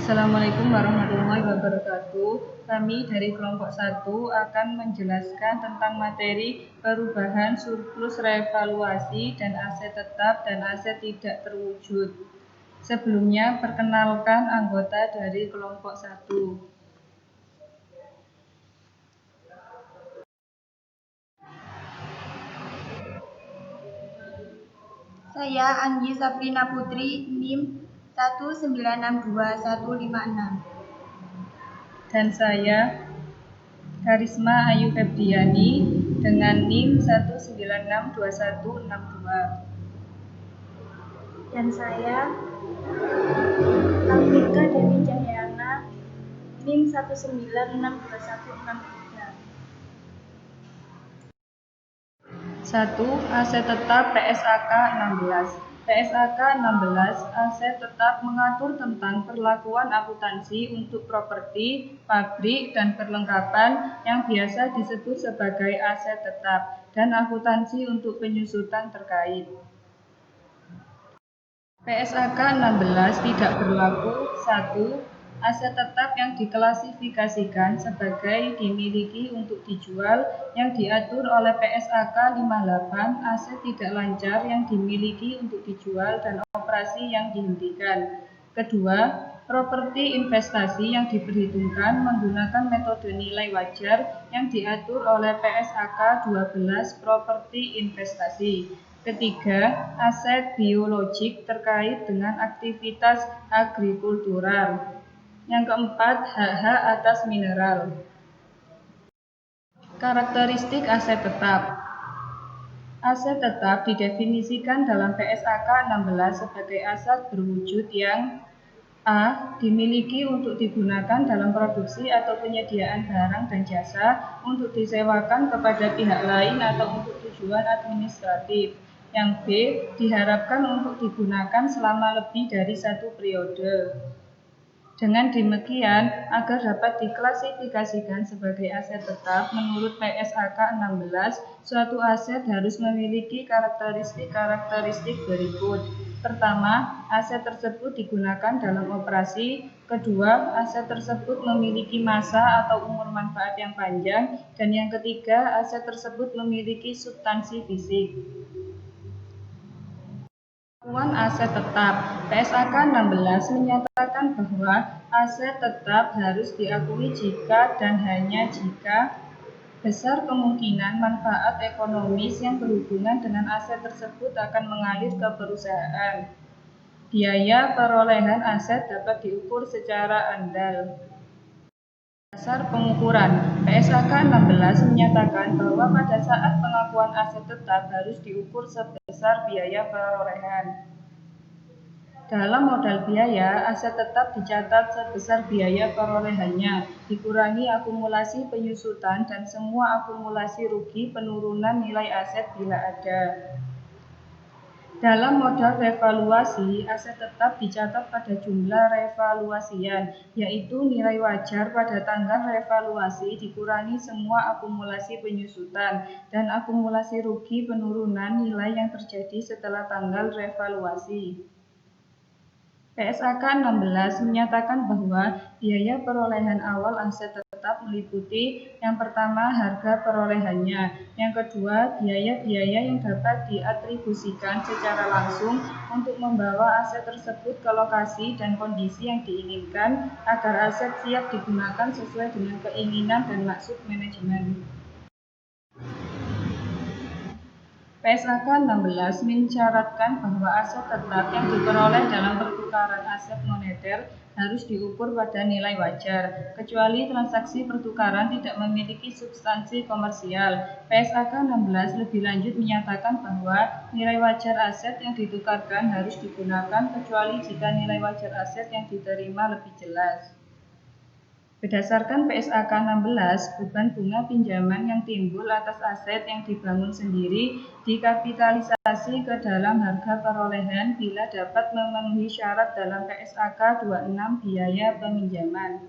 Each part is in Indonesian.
Assalamualaikum warahmatullahi wabarakatuh. Kami dari kelompok 1 akan menjelaskan tentang materi perubahan surplus revaluasi dan aset tetap dan aset tidak terwujud. Sebelumnya, perkenalkan anggota dari kelompok 1. Saya Anggi Safrina Putri, NIM 1962156. Dan saya Karisma Ayu Febriani dengan NIM 1962162. Dan saya Alvika Dewi Cahyana, NIM 1962163. 1. Aset tetap PSAK 16. PSAK 16 aset tetap mengatur tentang perlakuan akuntansi untuk properti, pabrik, dan perlengkapan yang biasa disebut sebagai aset tetap dan akuntansi untuk penyusutan terkait. PSAK 16 tidak berlaku 1. Aset tetap yang diklasifikasikan sebagai dimiliki untuk dijual yang diatur oleh PSAK 58 aset tidak lancar yang dimiliki untuk dijual dan operasi yang dihentikan. Kedua, properti investasi yang diperhitungkan menggunakan metode nilai wajar yang diatur oleh PSAK 12 properti investasi. Ketiga, aset biologik terkait dengan aktivitas agrikultural. Yang keempat, hak-hak atas mineral. Karakteristik aset tetap. Aset tetap didefinisikan dalam PSAK 16 sebagai aset berwujud yang A. Dimiliki untuk digunakan dalam produksi atau penyediaan barang dan jasa untuk disewakan kepada pihak lain atau untuk tujuan administratif. Yang B. Diharapkan untuk digunakan selama lebih dari satu periode. Dengan demikian, agar dapat diklasifikasikan sebagai aset tetap menurut PSAK 16, suatu aset harus memiliki karakteristik berikut. Pertama, aset tersebut digunakan dalam operasi. Kedua, aset tersebut memiliki masa atau umur manfaat yang panjang. Dan yang ketiga, aset tersebut memiliki substansi fisik. Pengakuan aset tetap. PSAK 16 menyatakan bahwa aset tetap harus diakui jika dan hanya jika besar kemungkinan manfaat ekonomis yang berhubungan dengan aset tersebut akan mengalir ke perusahaan. Biaya perolehan aset dapat diukur secara andal. Dasar pengukuran. PSAK 16 menyatakan bahwa pada saat pengakuan aset tetap harus diukur sebesar biaya perolehan. Dalam modal biaya, aset tetap dicatat sebesar biaya perolehannya, dikurangi akumulasi penyusutan dan semua akumulasi rugi penurunan nilai aset bila ada. Dalam modal revaluasi, aset tetap dicatat pada jumlah revaluasian, yaitu nilai wajar pada tanggal revaluasi dikurangi semua akumulasi penyusutan dan akumulasi rugi penurunan nilai yang terjadi setelah tanggal revaluasi. PSAK 16 menyatakan bahwa biaya perolehan awal aset tetap meliputi yang pertama harga perolehannya, yang kedua biaya-biaya yang dapat diatribusikan secara langsung untuk membawa aset tersebut ke lokasi dan kondisi yang diinginkan agar aset siap digunakan sesuai dengan keinginan dan maksud manajemen. PSAK 16 mensyaratkan bahwa aset tetap yang diperoleh dalam pertukaran aset moneter harus diukur pada nilai wajar, kecuali transaksi pertukaran tidak memiliki substansi komersial. PSAK 16 lebih lanjut menyatakan bahwa nilai wajar aset yang ditukarkan harus digunakan kecuali jika nilai wajar aset yang diterima lebih jelas. Berdasarkan PSAK 16, beban bunga pinjaman yang timbul atas aset yang dibangun sendiri dikapitalisasi ke dalam harga perolehan bila dapat memenuhi syarat dalam PSAK 26 biaya peminjaman.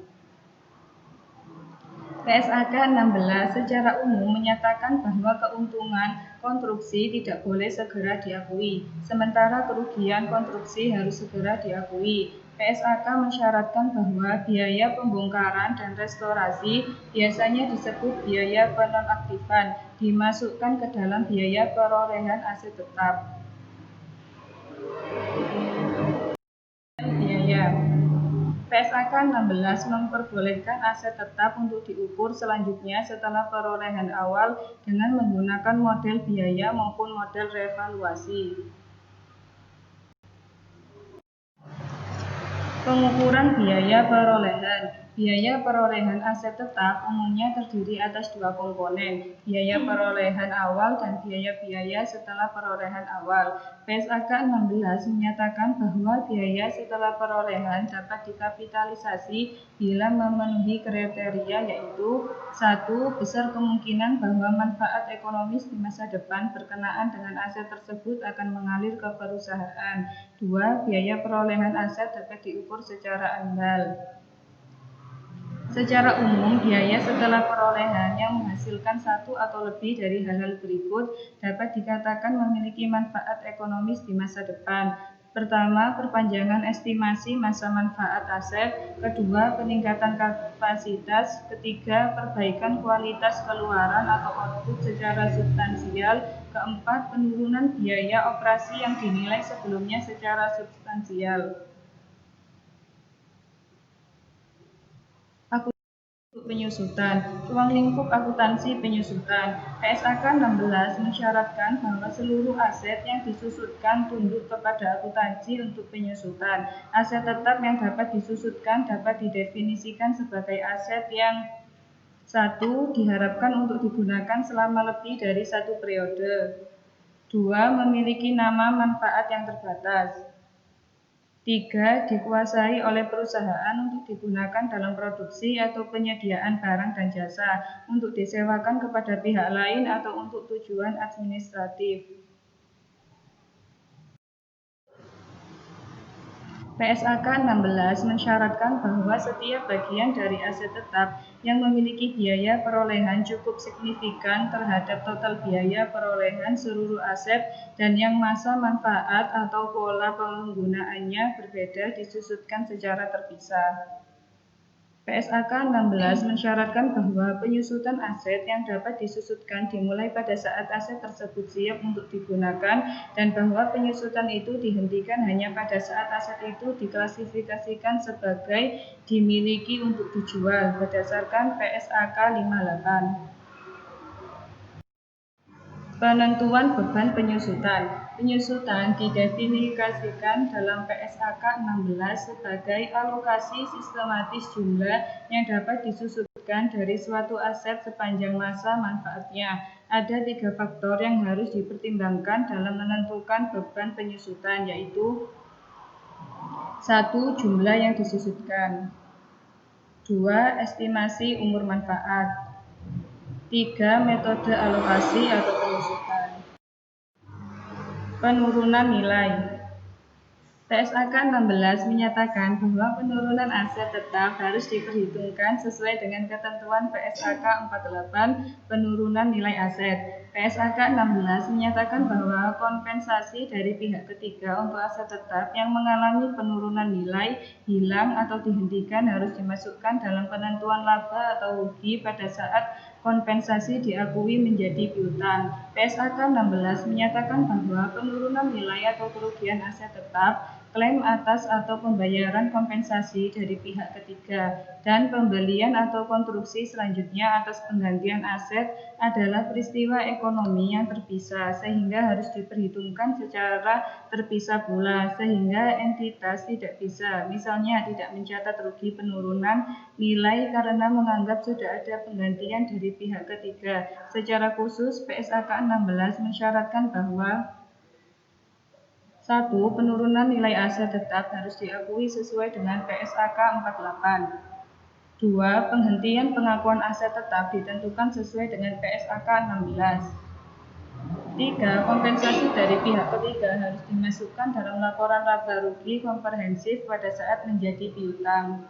PSAK 16 secara umum menyatakan bahwa keuntungan konstruksi tidak boleh segera diakui, sementara kerugian konstruksi harus segera diakui. PSAK mensyaratkan bahwa biaya pembongkaran dan restorasi biasanya disebut biaya penonaktifan, dimasukkan ke dalam biaya perolehan aset tetap. Biaya PSAK 16 memperbolehkan aset tetap untuk diukur selanjutnya setelah perolehan awal dengan menggunakan model biaya maupun model revaluasi. Pengukuran biaya perolehan. Biaya perolehan aset tetap umumnya terdiri atas dua komponen, biaya perolehan awal dan biaya-biaya setelah perolehan awal. PSAK 16 menyatakan bahwa biaya setelah perolehan dapat dikapitalisasi bila memenuhi kriteria yaitu 1. Besar kemungkinan bahwa manfaat ekonomis di masa depan berkenaan dengan aset tersebut akan mengalir ke perusahaan. 2. Biaya perolehan aset dapat diukur secara annual. Secara umum, biaya setelah perolehan yang menghasilkan satu atau lebih dari hal-hal berikut dapat dikatakan memiliki manfaat ekonomis di masa depan. Pertama, perpanjangan estimasi masa manfaat aset. Kedua, peningkatan kapasitas. Ketiga, perbaikan kualitas keluaran atau output secara substansial. Keempat, penurunan biaya operasi yang dinilai sebelumnya secara substansial. Penyusutan. Ruang lingkup akuntansi penyusutan. PSAK 16 mensyaratkan bahwa seluruh aset yang disusutkan tunduk kepada akuntansi untuk penyusutan. Aset tetap yang dapat disusutkan dapat didefinisikan sebagai aset yang 1. Diharapkan untuk digunakan selama lebih dari satu periode. 2. Memiliki nama manfaat yang terbatas. 3. Dikuasai oleh perusahaan untuk digunakan dalam produksi atau penyediaan barang dan jasa, untuk disewakan kepada pihak lain atau untuk tujuan administratif. PSAK 16 mensyaratkan bahwa setiap bagian dari aset tetap yang memiliki biaya perolehan cukup signifikan terhadap total biaya perolehan seluruh aset dan yang masa manfaat atau pola penggunaannya berbeda disusutkan secara terpisah. PSAK 16 mensyaratkan bahwa penyusutan aset yang dapat disusutkan dimulai pada saat aset tersebut siap untuk digunakan dan bahwa penyusutan itu dihentikan hanya pada saat aset itu diklasifikasikan sebagai dimiliki untuk dijual berdasarkan PSAK 58. Penentuan beban penyusutan. Penyusutan didefinisikan dalam PSAK 16 sebagai alokasi sistematis jumlah yang dapat disusutkan dari suatu aset sepanjang masa manfaatnya. Ada 3 faktor yang harus dipertimbangkan dalam menentukan beban penyusutan, yaitu 1. Jumlah yang disusutkan. 2. Estimasi umur manfaat. 3. Metode alokasi atau penyusutan. Penurunan nilai. PSAK 16 menyatakan bahwa penurunan aset tetap harus diperhitungkan sesuai dengan ketentuan PSAK 48 penurunan nilai aset. PSAK 16 menyatakan bahwa kompensasi dari pihak ketiga untuk aset tetap yang mengalami penurunan nilai, hilang atau dihentikan harus dimasukkan dalam penentuan laba atau rugi pada saat kompensasi diakui menjadi piutang. PSAK 16 menyatakan bahwa penurunan nilai atau kerugian aset tetap, klaim atas atau pembayaran kompensasi dari pihak ketiga, dan pembelian atau konstruksi selanjutnya atas penggantian aset adalah peristiwa ekonomi yang terpisah sehingga harus diperhitungkan secara terpisah pula, sehingga entitas tidak bisa, misalnya tidak mencatat rugi penurunan nilai karena menganggap sudah ada penggantian dari pihak ketiga. Secara khusus, PSAK 16 mensyaratkan bahwa 1. Penurunan nilai aset tetap harus diakui sesuai dengan PSAK 48. 2. Penghentian pengakuan aset tetap ditentukan sesuai dengan PSAK 16. 3. Kompensasi dari pihak ketiga harus dimasukkan dalam laporan laba rugi komprehensif pada saat menjadi piutang.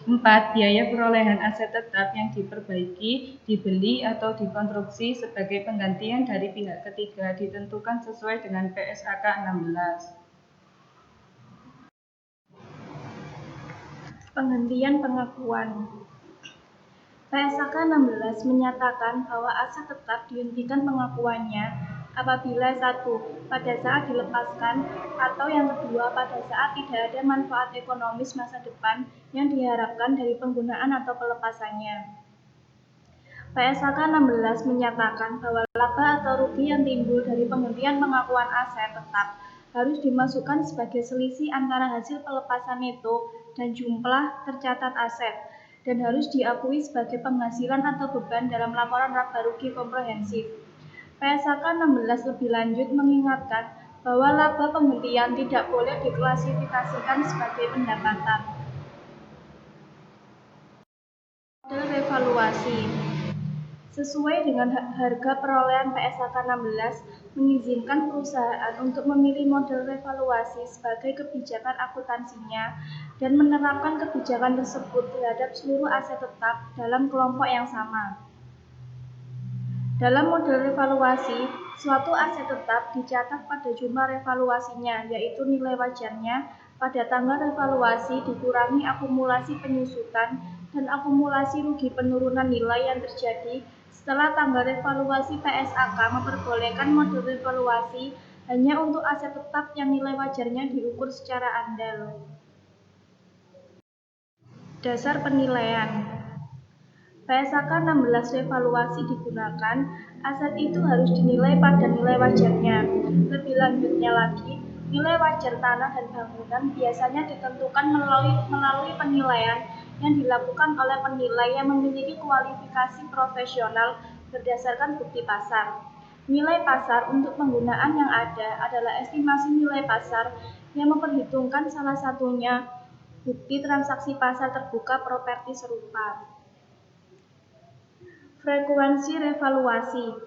4. Biaya perolehan aset tetap yang diperbaiki, dibeli, atau dikonstruksi sebagai penggantian dari pihak ketiga ditentukan sesuai dengan PSAK 16. Penghentian pengakuan. PSAK 16 menyatakan bahwa aset tetap dihentikan pengakuannya apabila 1. Pada saat dilepaskan, atau yang kedua pada saat tidak ada manfaat ekonomis masa depan yang diharapkan dari penggunaan atau pelepasannya. PSAK 16 menyatakan bahwa laba atau rugi yang timbul dari penghentian pengakuan aset tetap harus dimasukkan sebagai selisih antara hasil pelepasan neto dan jumlah tercatat aset, dan harus diakui sebagai penghasilan atau beban dalam laporan laba rugi komprehensif. PSAK 16 lebih lanjut mengingatkan bahwa laba penghentian tidak boleh diklasifikasikan sebagai pendapatan. Model revaluasi. Sesuai dengan harga perolehan PSAK 16 mengizinkan perusahaan untuk memilih model revaluasi sebagai kebijakan akuntansinya dan menerapkan kebijakan tersebut terhadap seluruh aset tetap dalam kelompok yang sama. Dalam model revaluasi, suatu aset tetap dicatat pada jumlah revaluasinya, yaitu nilai wajarnya pada tanggal revaluasi dikurangi akumulasi penyusutan dan akumulasi rugi penurunan nilai yang terjadi setelah tanggal revaluasi. PSAK memperbolehkan model revaluasi hanya untuk aset tetap yang nilai wajarnya diukur secara andal. Dasar penilaian. PSAK 16 revaluasi digunakan, aset itu harus dinilai pada nilai wajarnya. Lebih lanjutnya lagi, nilai wajar tanah dan bangunan biasanya ditentukan melalui penilaian yang dilakukan oleh penilai yang memiliki kualifikasi profesional berdasarkan bukti pasar. Nilai pasar untuk penggunaan yang ada adalah estimasi nilai pasar yang memperhitungkan salah satunya bukti transaksi pasar terbuka properti serupa. Frekuensi revaluasi.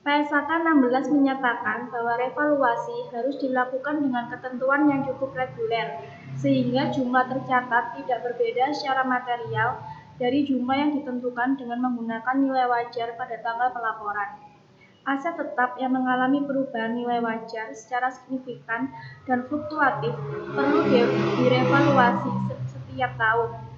PSAK 16 menyatakan bahwa revaluasi harus dilakukan dengan ketentuan yang cukup reguler, sehingga jumlah tercatat tidak berbeda secara material dari jumlah yang ditentukan dengan menggunakan nilai wajar pada tanggal pelaporan. Aset tetap yang mengalami perubahan nilai wajar secara signifikan dan fluktuatif perlu direvaluasi setiap tahun.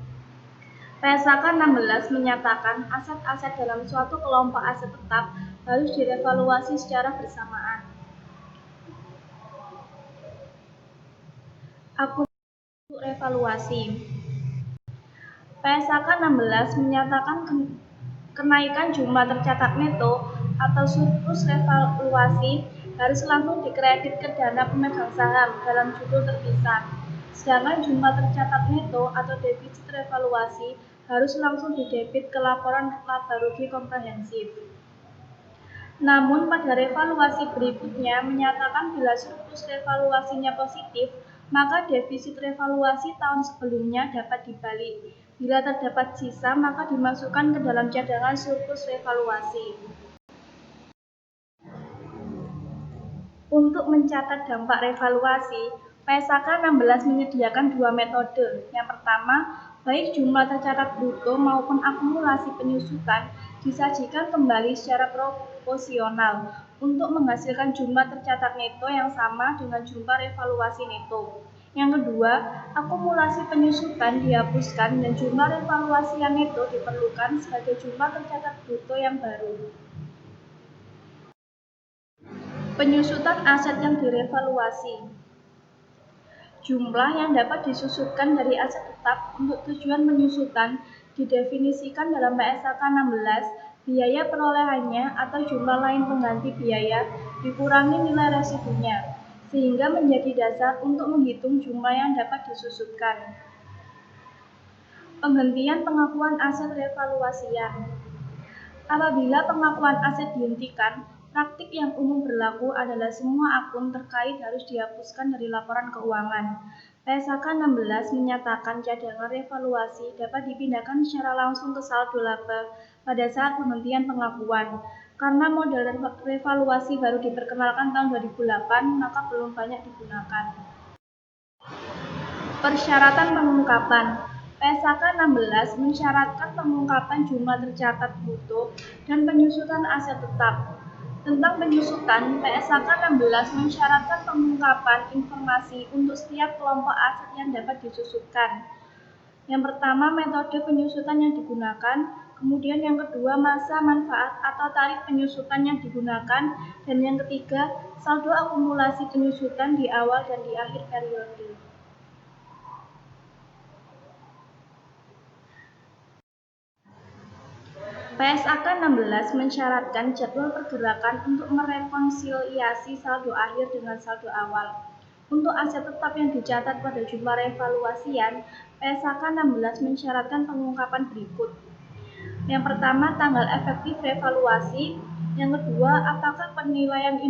PSAK 16 menyatakan aset-aset dalam suatu kelompok aset tetap harus direvaluasi secara bersamaan. Akumulasi revaluasi. PSAK 16 menyatakan kenaikan jumlah tercatat neto atau surplus revaluasi harus langsung dikredit ke dana pemegang saham dalam judul terpisah. Sedangkan jumlah tercatat neto atau defisit revaluasi harus langsung didebit ke laporan laba rugi komprehensif. Namun pada revaluasi berikutnya menyatakan bila surplus revaluasinya positif, maka defisit revaluasi tahun sebelumnya dapat dibalik. Bila terdapat sisa, maka dimasukkan ke dalam cadangan surplus revaluasi. Untuk mencatat dampak revaluasi, PSAK 16 menyediakan dua metode. Yang pertama, baik jumlah tercatat bruto maupun akumulasi penyusutan disajikan kembali secara proporsional untuk menghasilkan jumlah tercatat neto yang sama dengan jumlah revaluasi neto. Yang kedua, akumulasi penyusutan dihapuskan dan jumlah revaluasi yang neto diperlukan sebagai jumlah tercatat bruto yang baru. Penyusutan aset yang direvaluasi. Jumlah yang dapat disusutkan dari aset tetap untuk tujuan penyusutan didefinisikan dalam PSAK 16, biaya perolehannya atau jumlah lain pengganti biaya dikurangi nilai residunya, sehingga menjadi dasar untuk menghitung jumlah yang dapat disusutkan. Penghentian pengakuan aset revaluasian. Apabila pengakuan aset dihentikan, praktik yang umum berlaku adalah semua akun terkait harus dihapuskan dari laporan keuangan. PSAK 16 menyatakan cadangan revaluasi dapat dipindahkan secara langsung ke saldo laba pada saat penghentian pengakuan. Karena model revaluasi baru diperkenalkan tahun 2008, maka belum banyak digunakan. Persyaratan pengungkapan. PSAK 16 mensyaratkan pengungkapan jumlah tercatat bruto dan penyusutan aset tetap. Tentang penyusutan, PSAK 16 mensyaratkan pengungkapan informasi untuk setiap kelompok aset yang dapat disusutkan. Yang pertama, metode penyusutan yang digunakan, kemudian yang kedua, masa manfaat atau tarif penyusutan yang digunakan, dan yang ketiga, saldo akumulasi penyusutan di awal dan di akhir periode. PSAK 16 mensyaratkan jadwal pergerakan untuk merekonsiliasi saldo akhir dengan saldo awal. Untuk aset tetap yang dicatat pada jumlah revaluasian, PSAK 16 mensyaratkan pengungkapan berikut. Yang pertama, tanggal efektif revaluasi. Yang kedua, apakah penilaian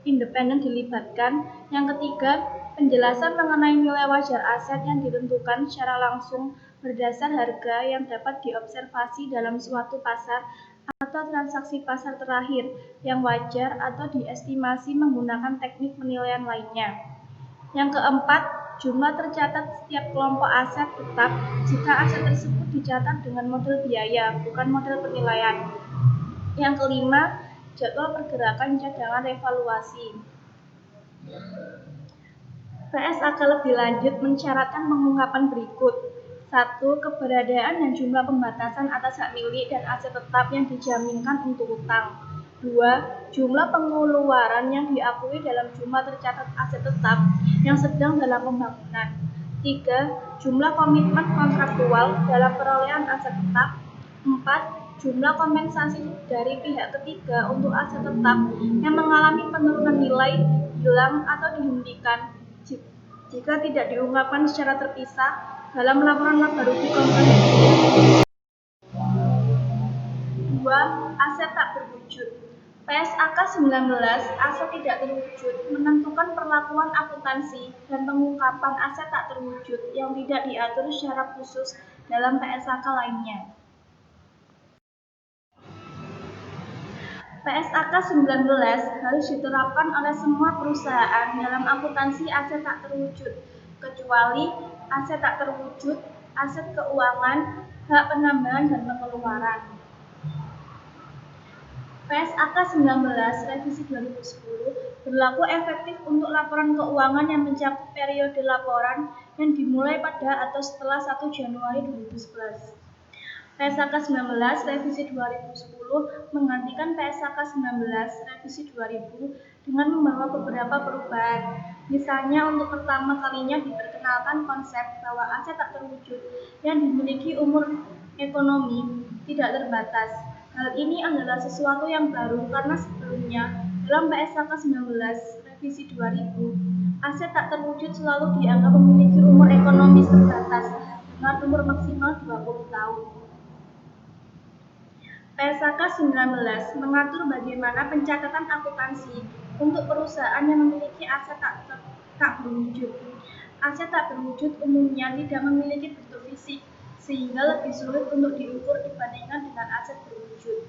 independen dilibatkan. Yang ketiga, penjelasan mengenai nilai wajar aset yang ditentukan secara langsung berdasar harga yang dapat diobservasi dalam suatu pasar atau transaksi pasar terakhir yang wajar atau diestimasi menggunakan teknik penilaian lainnya. Yang keempat, jumlah tercatat setiap kelompok aset tetap jika aset tersebut dicatat dengan model biaya, bukan model penilaian. Yang kelima, jadwal pergerakan cadangan revaluasi. PSAK lebih lanjut mensyaratkan pengungkapan berikut. 1. Keberadaan dan jumlah pembatasan atas hak milik dan aset tetap yang dijaminkan untuk utang. 2. Jumlah pengeluaran yang diakui dalam jumlah tercatat aset tetap yang sedang dalam pembangunan. 3. Jumlah komitmen kontraktual dalam perolehan aset tetap. 4. Jumlah kompensasi dari pihak ketiga untuk aset tetap yang mengalami penurunan nilai, hilang, atau dihentikan jika tidak diungkapkan secara terpisah dalam laporan laba rugi komprehensif. 2. Aset tak terwujud. PSAK 19 aset tidak terwujud menentukan perlakuan akuntansi dan pengungkapan aset tak terwujud yang tidak diatur secara khusus dalam PSAK lainnya. PSAK 19 harus diterapkan oleh semua perusahaan dalam akuntansi aset tak terwujud, kecuali aset tak terwujud, aset keuangan, hak penambahan dan pengeluaran. PSAK 19 revisi 2010 berlaku efektif untuk laporan keuangan yang mencakup periode laporan yang dimulai pada atau setelah 1 Januari 2011. PSAK 19 revisi 2010 menggantikan PSAK 19 revisi 2000 dengan membawa beberapa perubahan. Misalnya, untuk pertama kalinya diperkenalkan konsep bahwa aset tak terwujud yang dimiliki umur ekonomi tidak terbatas. Hal ini adalah sesuatu yang baru karena sebelumnya dalam PSAK 19 revisi 2000, aset tak terwujud selalu dianggap memiliki umur ekonomis terbatas dengan umur maksimal 20 tahun. PSAK 19 mengatur bagaimana pencatatan akuntansi untuk perusahaan yang memiliki aset tak berwujud. Aset tak berwujud umumnya tidak memiliki bentuk fisik, sehingga lebih sulit untuk diukur dibandingkan dengan aset berwujud.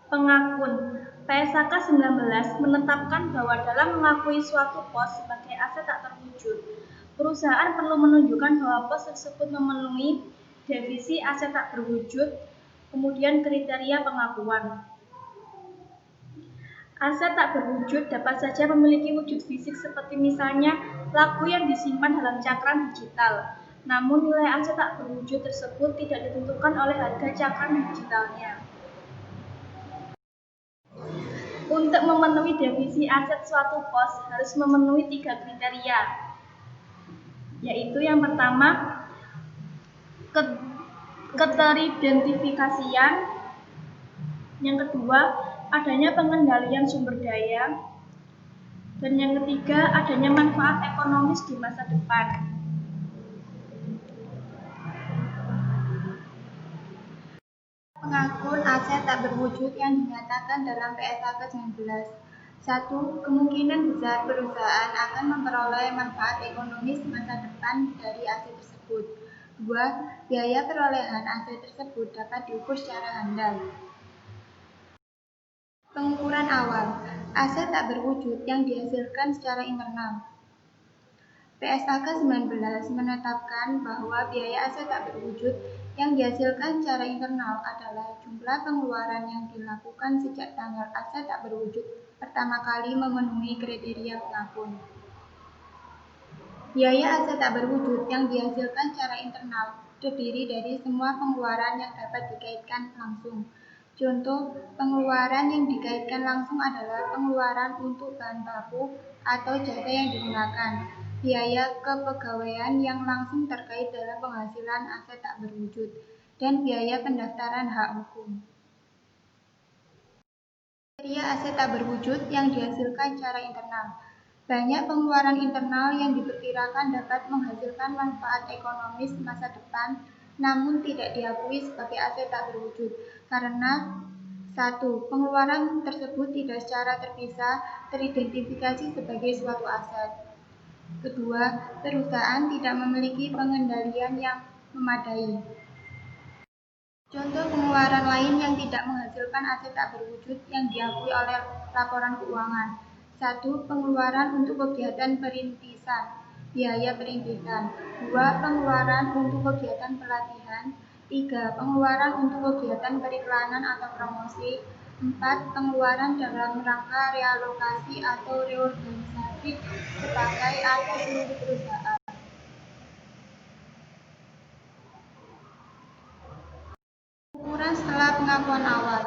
Pengakun. PSAK 19 menetapkan bahwa dalam mengakui suatu pos sebagai aset tak terwujud, perusahaan perlu menunjukkan bahwa pos tersebut memenuhi definisi aset tak berwujud, kemudian kriteria pengakuan. Aset tak berwujud dapat saja memiliki wujud fisik seperti misalnya laku yang disimpan dalam cakram digital. Namun nilai aset tak berwujud tersebut tidak ditentukan oleh harga cakram digitalnya. Untuk memenuhi definisi aset suatu pos harus memenuhi 3 kriteria, yaitu yang pertama, keteridentifikasian, yang kedua, adanya pengendalian sumber daya, dan yang ketiga, adanya manfaat ekonomis di masa depan. Pengakun aset tak berwujud yang dinyatakan dalam PSAK 19. 1. Kemungkinan besar perusahaan akan memperoleh manfaat ekonomis di masa depan dari aset tersebut. 2. Biaya perolehan aset tersebut dapat diukur secara handal. Pengukuran awal. Aset tak berwujud yang dihasilkan secara internal. PSAK 19 menetapkan bahwa biaya aset tak berwujud yang dihasilkan secara internal adalah jumlah pengeluaran yang dilakukan sejak tanggal aset tak berwujud pertama kali memenuhi kriteria pengakuan. Biaya aset tak berwujud yang dihasilkan secara internal terdiri dari semua pengeluaran yang dapat dikaitkan langsung. Contoh pengeluaran yang dikaitkan langsung adalah pengeluaran untuk bahan baku atau jasa yang digunakan, biaya kepegawaian yang langsung terkait dalam penghasilan aset tak berwujud, dan biaya pendaftaran hak hukum. Kriteria aset tak berwujud yang dihasilkan secara internal. Banyak pengeluaran internal yang diperkirakan dapat menghasilkan manfaat ekonomis masa depan, namun tidak diakui sebagai aset tak berwujud karena 1. Pengeluaran tersebut tidak secara terpisah teridentifikasi sebagai suatu aset. Kedua, perusahaan tidak memiliki pengendalian yang memadai. Contoh pengeluaran lain yang tidak menghasilkan aset tak berwujud yang diakui oleh laporan keuangan. 1. Pengeluaran untuk kegiatan perintisan, biaya perintisan. 2. Pengeluaran untuk kegiatan pelatihan. 3. Pengeluaran untuk kegiatan periklanan atau promosi. 4. Pengeluaran dalam rangka realokasi atau reorganisasi sebagai atau seluruh perusahaan. Ukuran setelah pengakuan awal.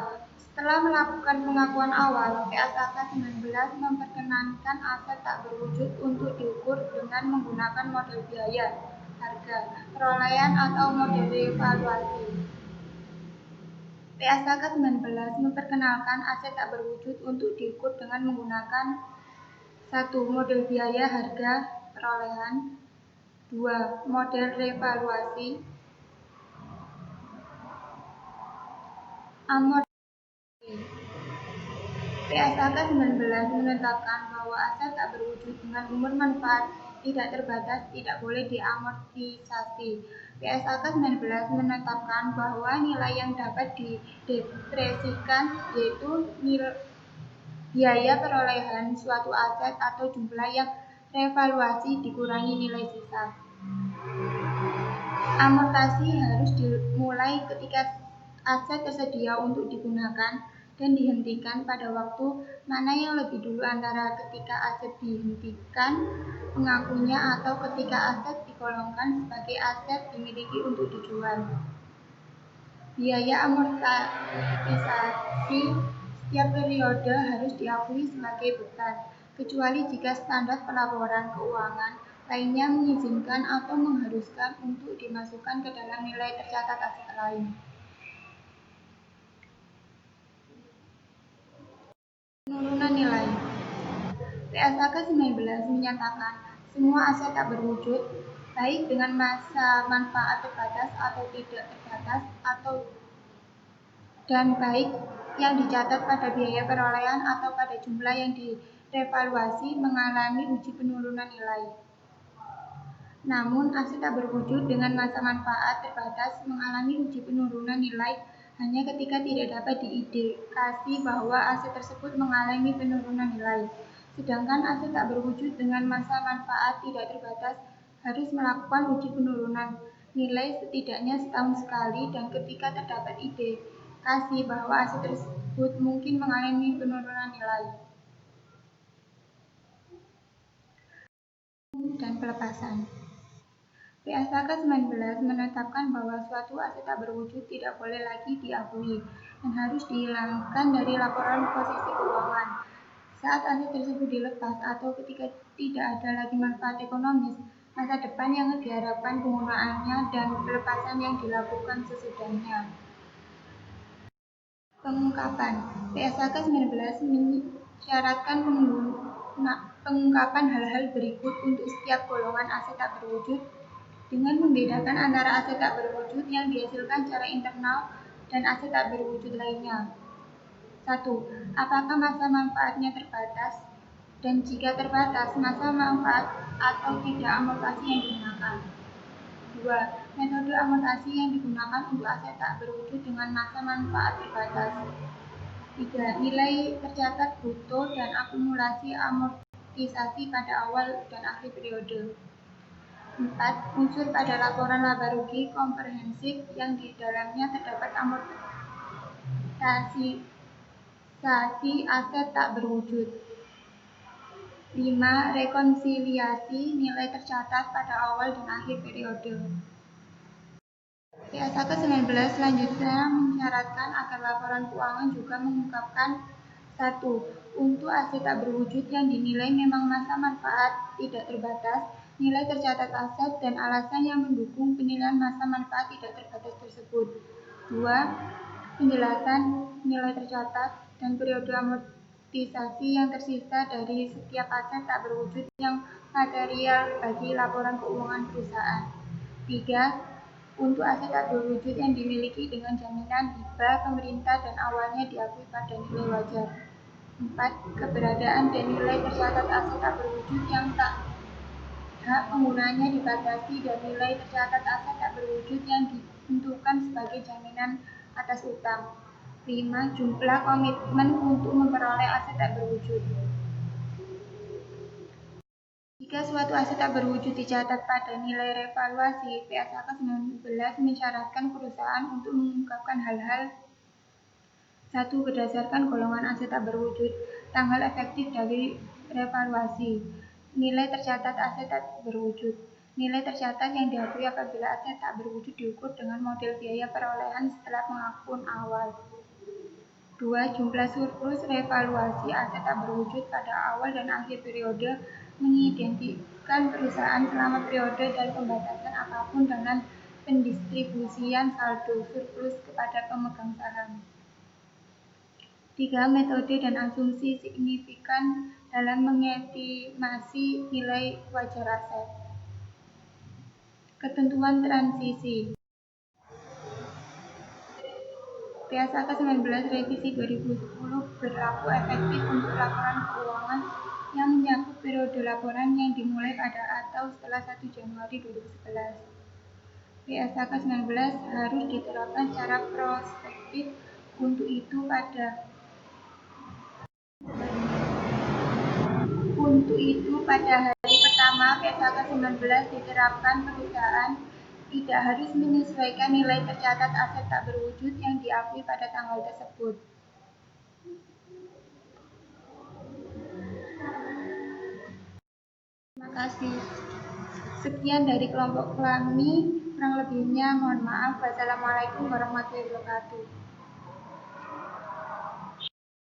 Setelah melakukan pengakuan awal, PSAK 19 memperkenankan aset tak berwujud untuk diukur dengan menggunakan model biaya, harga, perolehan atau model revaluasi. PSAK 19 memperkenalkan aset tak berwujud untuk diukur dengan menggunakan 1. Model biaya, harga, perolehan. 2. Model revaluasi. Amortisasi. PSAK 19 menetapkan bahwa aset tak berwujud dengan umur manfaat tidak terbatas tidak boleh diamortisasi. PSAK 19 menetapkan bahwa nilai yang dapat didepresikan yaitu biaya perolehan suatu aset atau jumlah yang revaluasi dikurangi nilai sisa. Amortasi harus dimulai ketika aset tersedia untuk digunakan dan dihentikan pada waktu mana yang lebih dulu antara ketika aset dihentikan pengakunya atau ketika aset digolongkan sebagai aset dimiliki untuk dijual. Biaya amortisasi setiap periode harus diakui sebagai beban, kecuali jika standar pelaporan keuangan lainnya mengizinkan atau mengharuskan untuk dimasukkan ke dalam nilai tercatat aset lain. Penurunan nilai. PSAK 19 menyatakan semua aset tak berwujud, baik dengan masa manfaat terbatas atau tidak terbatas dan baik yang dicatat pada biaya perolehan atau pada jumlah yang direvaluasi mengalami uji penurunan nilai. Namun, aset tak berwujud dengan masa manfaat terbatas mengalami uji penurunan nilai hanya ketika tidak dapat diindikasi bahwa aset tersebut mengalami penurunan nilai. Sedangkan aset tak berwujud dengan masa manfaat tidak terbatas harus melakukan uji penurunan nilai setidaknya setahun sekali dan ketika terdapat indikasi bahwa aset tersebut mungkin mengalami penurunan nilai. Dan pelepasan. PSAK 19 menetapkan bahwa suatu aset tak berwujud tidak boleh lagi diakui dan harus dihilangkan dari laporan posisi keuangan. Saat aset tersebut dilepas atau ketika tidak ada lagi manfaat ekonomis masa depan yang diharapkan penggunaannya dan pelepasan yang dilakukan sesudahnya. Pengungkapan. PSAK 19 mensyaratkan pengungkapan hal-hal berikut untuk setiap golongan aset tak berwujud dengan membedakan antara aset tak berwujud yang dihasilkan secara internal dan aset tak berwujud lainnya. 1. Apakah masa manfaatnya terbatas? Dan jika terbatas, masa manfaat atau tidak amortasi yang digunakan. 2. Metode amortasi yang digunakan untuk aset tak berwujud dengan masa manfaat terbatas. 3. Nilai tercatat bruto dan akumulasi amortisasi pada awal dan akhir periode. 4. Unsur pada laporan laba rugi komprehensif yang di dalamnya terdapat amortisasi aset tak berwujud. 5. Rekonsiliasi nilai tercatat pada awal dan akhir periode. PSAK 19 selanjutnya mensyaratkan agar laporan keuangan juga mengungkapkan 1. Untuk aset tak berwujud yang dinilai memang masa manfaat tidak terbatas, nilai tercatat aset dan alasan yang mendukung penilaian masa manfaat tidak terbatas tersebut. 2. Penjelasan nilai tercatat dan periode amortisasi yang tersisa dari setiap aset tak berwujud yang material bagi laporan keuangan perusahaan. 3. Untuk aset tak berwujud yang dimiliki dengan jaminan hibah pemerintah dan awalnya diakui pada nilai wajar. 4. Keberadaan dan nilai tercatat aset tak berwujud yang hak penggunaannya dibatasi dan nilai tercatat aset tak berwujud yang ditentukan sebagai jaminan atas utang. 5. Jumlah komitmen untuk memperoleh aset tak berwujud. Jika suatu aset tak berwujud dicatat pada nilai revaluasi, PSAK 19 mensyaratkan perusahaan untuk mengungkapkan hal-hal 1. Berdasarkan golongan aset tak berwujud, tanggal efektif dari revaluasi, nilai tercatat aset tak berwujud. Nilai tercatat yang diakui apabila aset tak berwujud diukur dengan model biaya perolehan setelah pengakuan awal. 2. Jumlah surplus revaluasi aset tak berwujud pada awal dan akhir periode mengidentikan perusahaan selama periode dan pembatasan apapun dengan pendistribusian saldo surplus kepada pemegang saham. 3. Metode dan asumsi signifikan dalam mengestimasi nilai wajar aset. Ketentuan transisi. PSAK 19 revisi 2010 berlaku efektif untuk laporan keuangan yang menyangkut periode laporan yang dimulai pada atau setelah 1 Januari 2011. PSAK 19 harus diterapkan secara prospektif. Untuk itu pada hari pertama PSAK 19 diterapkan, perusahaan tidak harus menyesuaikan nilai tercatat aset tak berwujud yang diakui pada tanggal tersebut. Terima kasih. Sekian dari kelompok kami, kurang lebihnya mohon maaf. Wassalamualaikum warahmatullahi wabarakatuh.